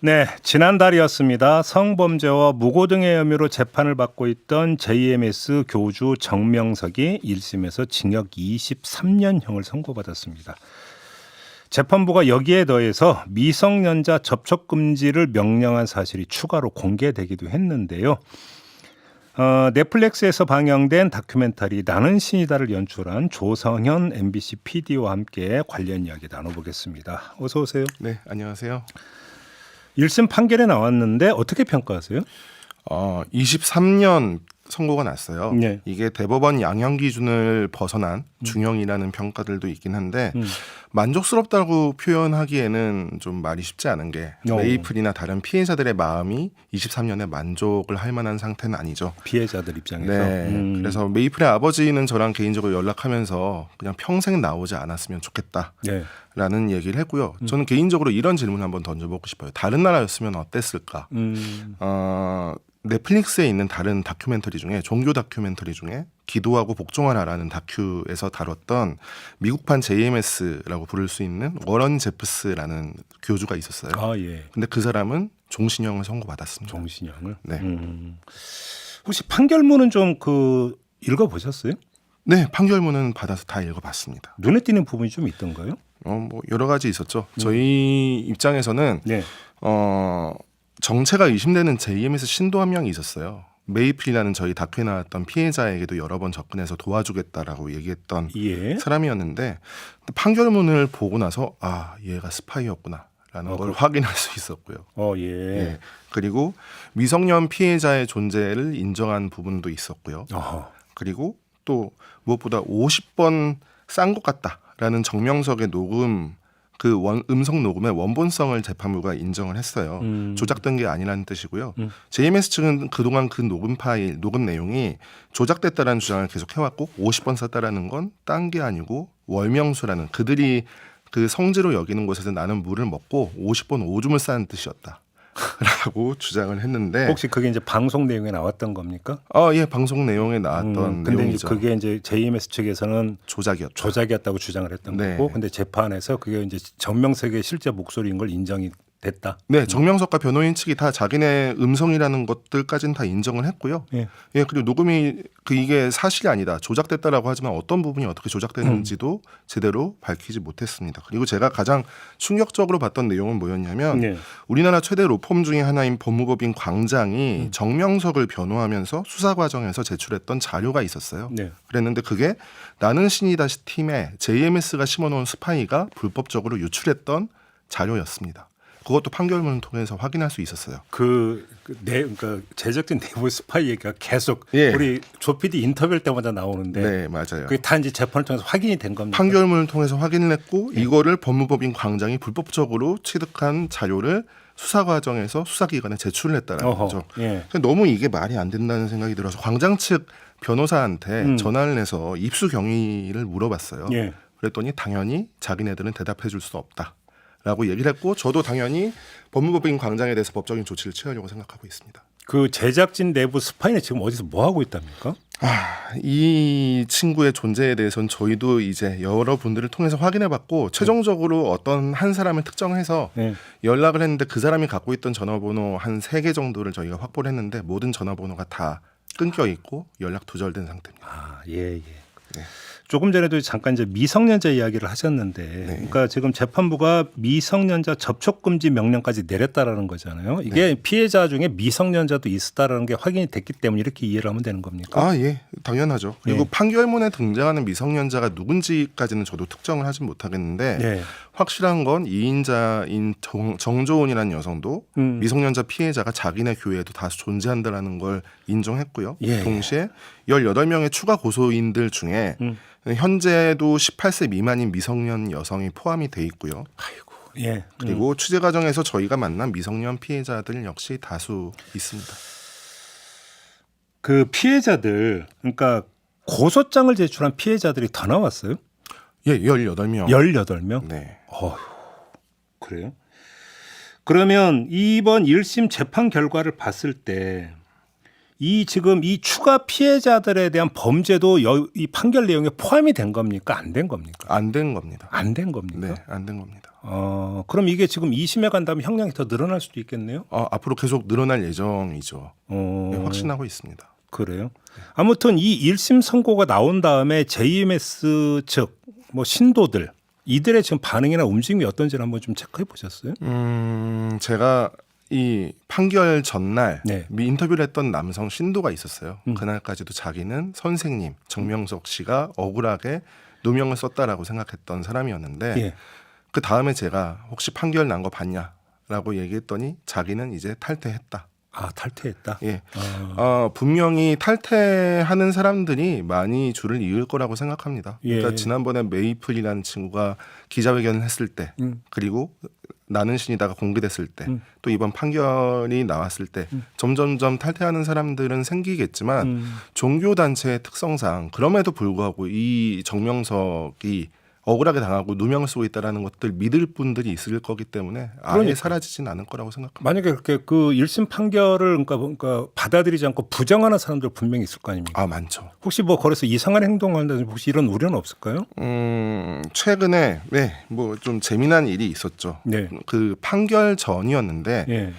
네, 지난달이었습니다. 성범죄와 무고 등의 혐의로 재판을 받고 있던 JMS 교주 정명석이 1심에서 징역 23년형을 선고받았습니다. 재판부가 여기에 더해서 미성년자 접촉 금지를 명령한 사실이 추가로 공개되기도 했는데요. 넷플릭스에서 방영된 다큐멘터리 나는 신이다를 연출한 조성현 MBC PD와 함께 관련 이야기 나눠보겠습니다. 어서 오세요. 네, 안녕하세요. 1심 판결에 나왔는데 어떻게 평가하세요? 23년 선고가 났어요. 네. 이게 대법원 양형 기준을 벗어난 중형이라는 평가들도 있긴 한데 만족스럽다고 표현하기에는 좀 말이 쉽지 않은 게 메이플이나 다른 피해자들의 마음이 23년에 만족을 할 만한 상태는 아니죠. 피해자들 입장에서. 네. 그래서 메이플의 아버지는 저랑 개인적으로 연락하면서 그냥 평생 나오지 않았으면 좋겠다. 네. 라는 얘기를 했고요. 저는 개인적으로 이런 질문을 한번 던져보고 싶어요. 다른 나라였으면 어땠을까? 넷플릭스에 있는 다른 다큐멘터리 중에 종교 다큐멘터리 중에 기도하고 복종하라라는 다큐에서 다뤘던 미국판 JMS라고 부를 수 있는 워런 제프스라는 교주가 있었어요. 아, 예. 근데 그 사람은 종신형을 선고받았습니다. 종신형을. 네. 혹시 판결문은 좀 읽어보셨어요? 네, 판결문은 받아서 다 읽어봤습니다. 눈에 띄는 부분이 좀 있던가요? 뭐 여러 가지 있었죠. 저희 입장에서는 네. 정체가 의심되는 JMS 신도 한 명이 있었어요. 메이플이라는 저희 다큐에 나왔던 피해자에게도 여러 번 접근해서 도와주겠다라고 얘기했던 예. 사람이었는데 판결문을 보고 나서 얘가 스파이였구나라는 걸 확인할 수 있었고요. 예. 예. 그리고 미성년 피해자의 존재를 인정한 부분도 있었고요. 그리고 또 무엇보다 50번 싼 것 같다라는 정명석의 녹음 음성 녹음의 원본성을 재판부가 인정을 했어요. 조작된 게 아니라는 뜻이고요. JMS 측은 그동안 그 녹음 내용이 조작됐다라는 주장을 계속 해왔고 50번 썼다라는 건 딴 게 아니고 월명수라는 그들이 그 성지로 여기는 곳에서 나는 물을 먹고 50번 오줌을 싸는 뜻이었다. 라고 주장을 했는데 혹시 그게 이제 방송 내용에 나왔던 겁니까? 예, 방송 내용에 나왔던 근데 내용이죠. 그게 이제 JMS 측에서는 조작이었다고 주장을 했던 네. 거고, 근데 재판에서 그게 이제 정명석의 실제 목소리인 걸 인정이 됐다. 네, 정명석과 변호인 측이 다 자기네 음성이라는 것들까지는 다 인정을 했고요. 예. 그리고 녹음이 이게 사실이 아니다, 조작됐다라고 하지만 어떤 부분이 어떻게 조작되는지도 제대로 밝히지 못했습니다. 그리고 제가 가장 충격적으로 봤던 내용은 뭐였냐면 네. 우리나라 최대 로펌 중에 하나인 법무법인 광장이 정명석을 변호하면서 수사 과정에서 제출했던 자료가 있었어요. 네. 그랬는데 그게 나는 신이다 팀에 JMS가 심어놓은 스파이가 불법적으로 유출했던 자료였습니다. 그것도 판결문을 통해서 확인할 수 있었어요. 그러니까 제작진 내부 스파이 얘기가 계속 예. 우리 조 PD 인터뷰 때마다 나오는데, 네, 맞아요. 그게 다 이제 재판을 통해서 확인이 된 겁니다. 판결문을 통해서 확인을 했고 이거를 법무법인 광장이 불법적으로 취득한 자료를 수사 과정에서 수사기관에 제출을 했다는 거죠. 예. 너무 이게 말이 안 된다는 생각이 들어서 광장 측 변호사한테 전화를 해서 입수 경위를 물어봤어요. 예. 그랬더니 당연히 자기네들은 대답해 줄 수 없다. 라고 얘기를 했고 저도 당연히 법무법인 광장에 대해서 법적인 조치를 취하려고 생각하고 있습니다. 그 제작진 내부 스파이는 지금 어디서 뭐 하고 있답니까? 이 친구의 존재에 대해서는 저희도 이제 여러 분들을 통해서 확인해봤고 최종적으로 어떤 한 사람을 특정해서 연락을 했는데 그 사람이 갖고 있던 전화번호 한 3개 정도를 저희가 확보를 했는데 모든 전화번호가 다 끊겨 있고 연락 두절된 상태입니다. 예. 네. 조금 전에도 잠깐 이제 미성년자 이야기를 하셨는데, 그러니까 지금 재판부가 미성년자 접촉 금지 명령까지 내렸다라는 거잖아요. 이게 피해자 중에 미성년자도 있었다라는 게 확인이 됐기 때문에 이렇게 이해를 하면 되는 겁니까? 예, 당연하죠. 그리고 판결문에 등장하는 미성년자가 누군지까지는 저도 특정을 하진 못하겠는데 확실한 건 2인자인 정조은이라는 여성도 미성년자 피해자가 자기네 교회에도 다수 존재한다라는 걸 인정했고요. 동시에 18명의 추가 고소인들 중에 현재도 18세 미만인 미성년 여성이 포함이 돼 있고요. 그리고 취재 과정에서 저희가 만난 미성년 피해자들 역시 다수 있습니다. 그 피해자들, 그러니까 고소장을 제출한 피해자들이 더 나왔어요? 18명. 18명? 네. 그래요? 그러면 이번 1심 재판 결과를 봤을 때 지금 이 추가 피해자들에 대한 범죄도 이 판결 내용에 포함이 된 겁니까? 안 된 겁니까? 안 된 겁니다. 안 된 겁니까? 네, 안 된 겁니다. 그럼 이게 지금 2심에 간다면 형량이 더 늘어날 수도 있겠네요. 앞으로 계속 늘어날 예정이죠. 네, 확신하고 있습니다. 그래요? 아무튼 이 1심 선고가 나온 다음에 JMS 측 뭐 신도들 이들의 지금 반응이나 움직임이 어떤지를 한번 좀 체크해 보셨어요? 제가 이 판결 전날 네. 인터뷰를 했던 남성 신도가 있었어요. 그날까지도 자기는 선생님 정명석 씨가 억울하게 누명을 썼다라고 생각했던 사람이었는데 예. 그 다음에 제가 혹시 판결 난 거 봤냐라고 얘기했더니 자기는 이제 탈퇴했다. 탈퇴했다. 예. 분명히 탈퇴하는 사람들이 많이 줄을 이을 거라고 생각합니다. 그러니까 예. 지난번에 메이플이라는 친구가 기자회견을 했을 때, 그리고 나는 신이다가 공개됐을 때, 또 이번 판결이 나왔을 때 점점점 탈퇴하는 사람들은 생기겠지만 종교 단체의 특성상 그럼에도 불구하고 이 정명석이 억울하게 당하고 누명을 쓰고 있다라는 것들 믿을 분들이 있을 거기 때문에 아예 그러니까. 사라지진 않을 거라고 생각합니다. 만약에 그렇게 그 1심 판결을 그러니까 받아들이지 않고 부정하는 사람들 분명히 있을 거 아닙니까? 많죠. 혹시 뭐 거기서 이상한 행동을 한다든지 혹시 이런 우려는 없을까요? 최근에 뭐 좀 재미난 일이 있었죠. 네. 그 판결 전이었는데 예.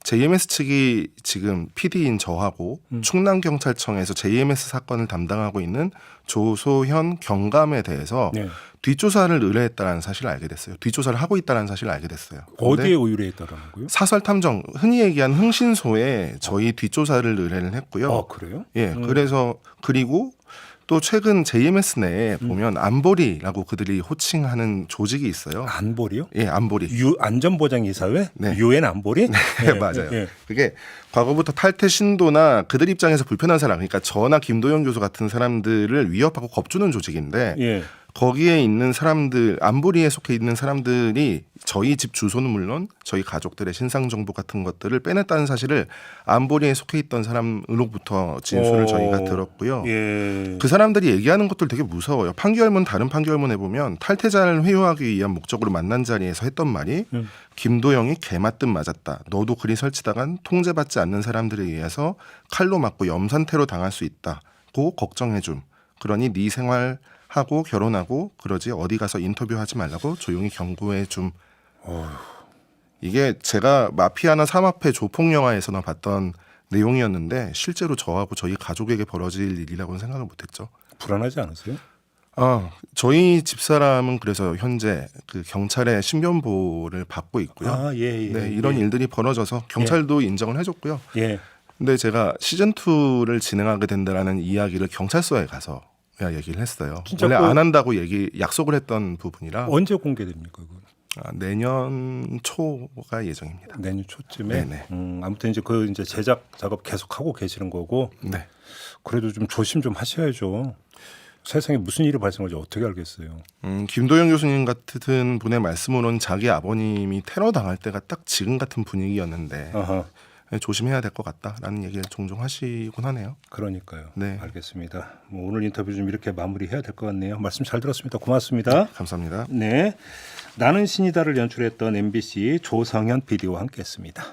JMS 측이 지금 PD인 저하고 충남경찰청에서 JMS 사건을 담당하고 있는 조소현 경감에 대해서 네. 뒷조사를 의뢰했다는 사실을 알게 됐어요. 뒷조사를 하고 있다는 사실을 알게 됐어요. 어디에 의뢰했다라는 거요? 사설 탐정, 흔히 얘기한 흥신소에 저희 뒷조사를 의뢰를 했고요. 그래요? 예, 그래서 그리고 또 최근 JMS 내에 보면 안보리라고 그들이 호칭하는 조직이 있어요. 안보리요? 예, 안보리. 안전보장이사회? 네. 유엔 안보리? 네, 맞아요. 그게 과거부터 탈퇴 신도나 그들 입장에서 불편한 사람, 그러니까 저나 김도영 교수 같은 사람들을 위협하고 겁주는 조직인데 예. 거기에 있는 사람들, 안보리에 속해 있는 사람들이 저희 집 주소는 물론 저희 가족들의 신상 정보 같은 것들을 빼냈다는 사실을 안보리에 속해 있던 사람으로부터 진술을 저희가 들었고요. 예. 그 사람들이 얘기하는 것들 되게 무서워요. 판결문 다른 판결문에 보면 탈퇴자를 회유하기 위한 목적으로 만난 자리에서 했던 말이 김도영이 개맞듯 맞았다. 너도 그리 설치다간 통제받지 않는 사람들에 의해서 칼로 맞고 염산태로 당할 수 있다고 걱정해줌. 그러니 네 생활하고 결혼하고 그러지 어디 가서 인터뷰하지 말라고 조용히 경고해줌. 이게 제가 마피아나 삼합회 조폭 영화에서나 봤던 내용이었는데 실제로 저하고 저희 가족에게 벌어질 일이라고는 생각을 못했죠. 불안하지 않으세요? 저희 집사람은 그래서 현재 그 경찰의 신변보호를 받고 있고요. 예. 네, 이런 일들이 벌어져서 경찰도 인정을 해줬고요. 예. 근데 제가 시즌 2를 진행하게 된다라는 이야기를 경찰서에 가서 얘기를 했어요. 진짜 원래 안 한다고 약속을 했던 부분이라 언제 공개됩니까? 그건? 내년 초가 예정입니다. 내년 초쯤에. 네네. 아무튼 이제 제작 작업 계속 하고 계시는 거고. 네. 그래도 좀 조심 좀 하셔야죠. 세상에 무슨 일이 발생할지 어떻게 알겠어요. 김도영 교수님 같은 분의 말씀으로는 자기 아버님이 테러 당할 때가 딱 지금 같은 분위기였는데 아하. 조심해야 될 것 같다라는 얘기를 종종 하시곤 하네요. 그러니까요. 네. 알겠습니다. 뭐 오늘 인터뷰 좀 이렇게 마무리해야 될 것 같네요. 말씀 잘 들었습니다. 고맙습니다. 감사합니다. 네, 나는 신이다를 연출했던 MBC 조성현 PD와 함께했습니다.